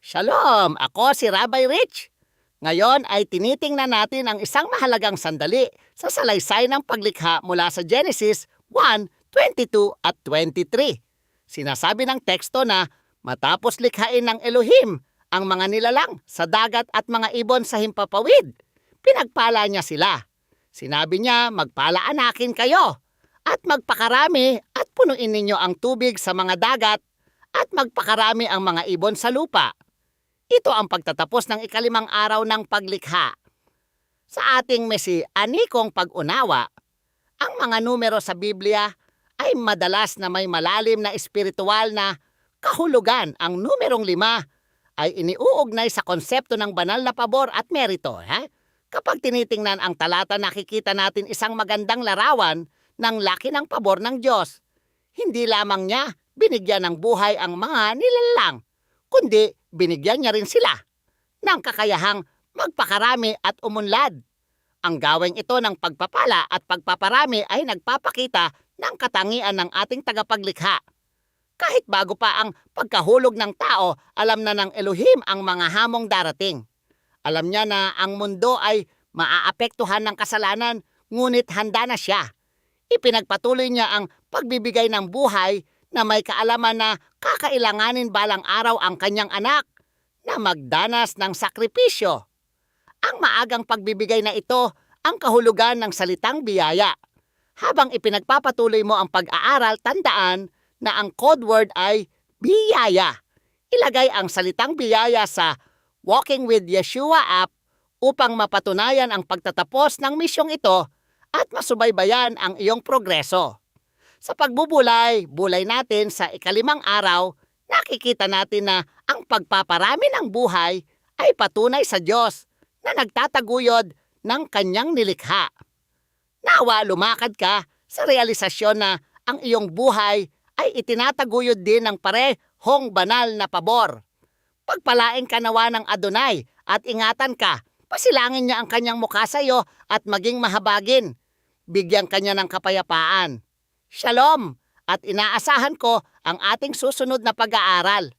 Shalom! Ako si Rabbi Rich. Ngayon ay tinitingnan natin ang isang mahalagang sandali sa salaysay ng paglikha mula sa Genesis 1:22 at 23. Sinasabi ng teksto na matapos likhain ng Elohim ang mga nilalang sa dagat at mga ibon sa himpapawid, pinagpala niya sila. Sinabi niya, magpala-anakin kayo at magpakarami at punuin ninyo ang tubig sa mga dagat at magpakarami ang mga ibon sa lupa. Ito ang pagtatapos ng ikalimang araw ng paglikha. Sa ating mesi-anikong pag-unawa, ang mga numero sa Biblia ay madalas na may malalim na espiritual na kahulugan. Ang numerong 5 ay iniuugnay sa konsepto ng banal na pabor at merito. Kapag tinitingnan ang talata, nakikita natin isang magandang larawan ng laki ng pabor ng Diyos. Hindi lamang niya binigyan ng buhay ang mga nilalang, kundi binigyan niya rin sila ng kakayahang magpakarami at umunlad. Ang gawing ito ng pagpapala at pagpaparami ay nagpapakita ng katangian ng ating tagapaglikha. Kahit bago pa ang pagkahulog ng tao, alam na ng Elohim ang mga hamong darating. Alam niya na ang mundo ay maaapektuhan ng kasalanan, ngunit handa na siya. Ipinagpatuloy niya ang pagbibigay ng buhay na may kaalaman na kakailanganin balang araw ang kanyang anak na magdanas ng sakripisyo. Ang maagang pagbibigay na ito ang kahulugan ng salitang biyaya. Habang ipinagpapatuloy mo ang pag-aaral, tandaan na ang code word ay biyaya. Ilagay ang salitang biyaya sa Walking with Yeshua app upang mapatunayan ang pagtatapos ng misyong ito at masubaybayan ang iyong progreso. Sa pagbubulay natin sa ikalimang araw, nakikita natin na ang pagpaparami ng buhay ay patunay sa Diyos na nagtataguyod ng kanyang nilikha. Nawa lumakad ka sa realisasyon na ang iyong buhay ay itinataguyod din ng parehong banal na pabor. Pagpalain ka nawa ng Adonai at ingatan ka, pasilangin niya ang kanyang mukha sa iyo at maging mahabagin. Bigyan kanya ng kapayapaan. Shalom! At inaasahan ko ang ating susunod na pag-aaral.